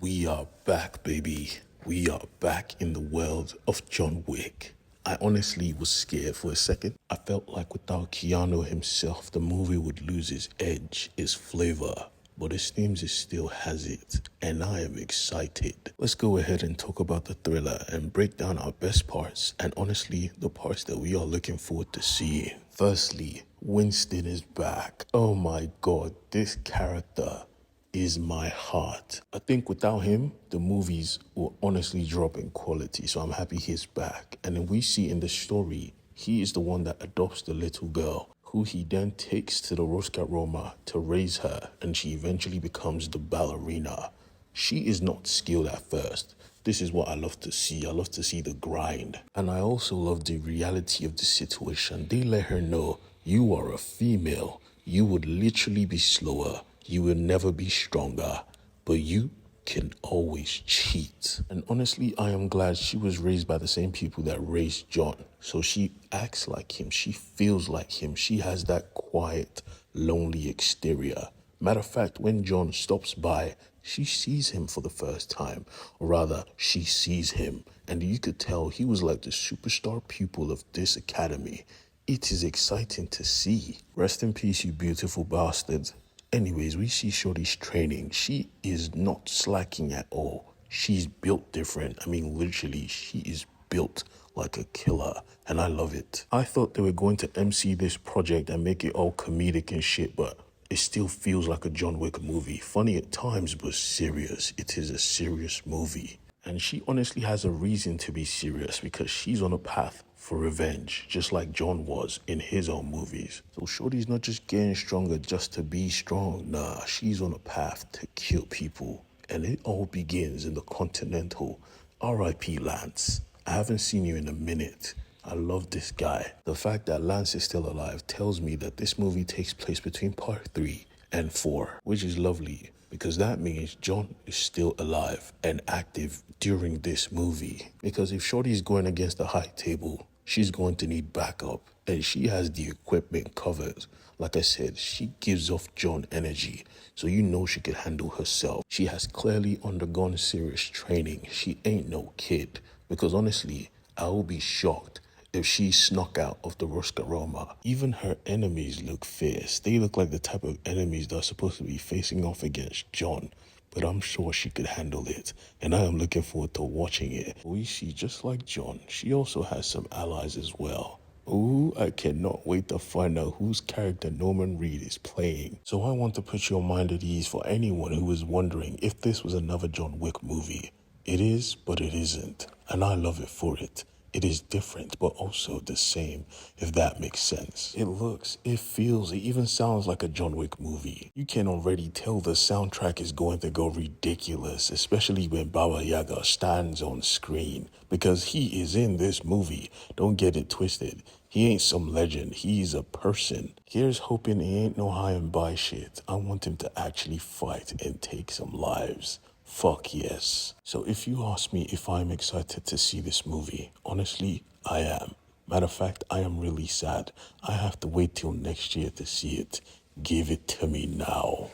We are back, baby. We are back in the world of John Wick. I honestly was scared for a second. I felt like without Keanu himself, the movie would lose its edge, its flavor. But it seems it still has it, and I am excited. Let's go ahead and talk about the thriller and break down our best parts, and honestly, the parts that we are looking forward to seeing. Firstly, Winston is back. Oh my god, this character is my heart. I think without him, the movies will honestly drop in quality, so I'm happy he's back. And then we see in the story, he is the one that adopts the little girl, who he then takes to the Rosca Roma to raise her, and she eventually becomes the ballerina. She is not skilled at first. This is what I love to see. I love to see the grind. And I also love the reality of the situation. They let her know, you are a female. You would literally be slower. You will never be stronger, but you can always cheat. And honestly, I am glad she was raised by the same people that raised John. So she acts like him, she feels like him, she has that quiet, lonely exterior. Matter of fact, when John stops by, she sees him for the first time, or rather, she sees him. And you could tell he was like the superstar pupil of this academy. It is exciting to see. Rest in peace, you beautiful bastard. Anyways, we see Shorty's training. She is not slacking at all. She's built different. I mean, literally, she is built like a killer, and I love it. I thought they were going to MC this project and make it all comedic and shit, but it still feels like a John Wick movie. Funny at times, but serious. It is a serious movie. And she honestly has a reason to be serious because she's on a path for revenge, just like John was in his own movies. So Shorty's not just getting stronger just to be strong. Nah, she's on a path to kill people. And it all begins in the Continental. R.I.P. Lance. I haven't seen you in a minute. I love this guy. The fact that Lance is still alive tells me that this movie takes place between part 3 and 4, which is lovely because that means John is still alive and active during this movie. Because if Shorty is going against the high table, she's going to need backup, and she has the equipment covered. Like I said, she gives off John energy, so you know she can handle herself. She has clearly undergone serious training. She ain't no kid, because honestly, I will be shocked if she snuck out of the Rosca Roma. Even her enemies look fierce. They look like the type of enemies that are supposed to be facing off against John. But I'm sure she could handle it, and I am looking forward to watching it. We see, just like John, she also has some allies as well. Ooh, I cannot wait to find out whose character Norman Reed is playing. So I want to put your mind at ease for anyone who is wondering if this was another John Wick movie. It is, but it isn't, and I love it for it. It is different, but also the same, if that makes sense. It looks, it feels, it even sounds like a John Wick movie. You can already tell the soundtrack is going to go ridiculous, especially when Baba Yaga stands on screen, because he is in this movie. Don't get it twisted. He ain't some legend. He's a person. Here's hoping he ain't no high and by shit. I want him to actually fight and take some lives. Fuck yes. So if you ask me if I'm excited to see this movie, honestly, I am. Matter of fact, I am really sad. I have to wait till next year to see it. Give it to me now.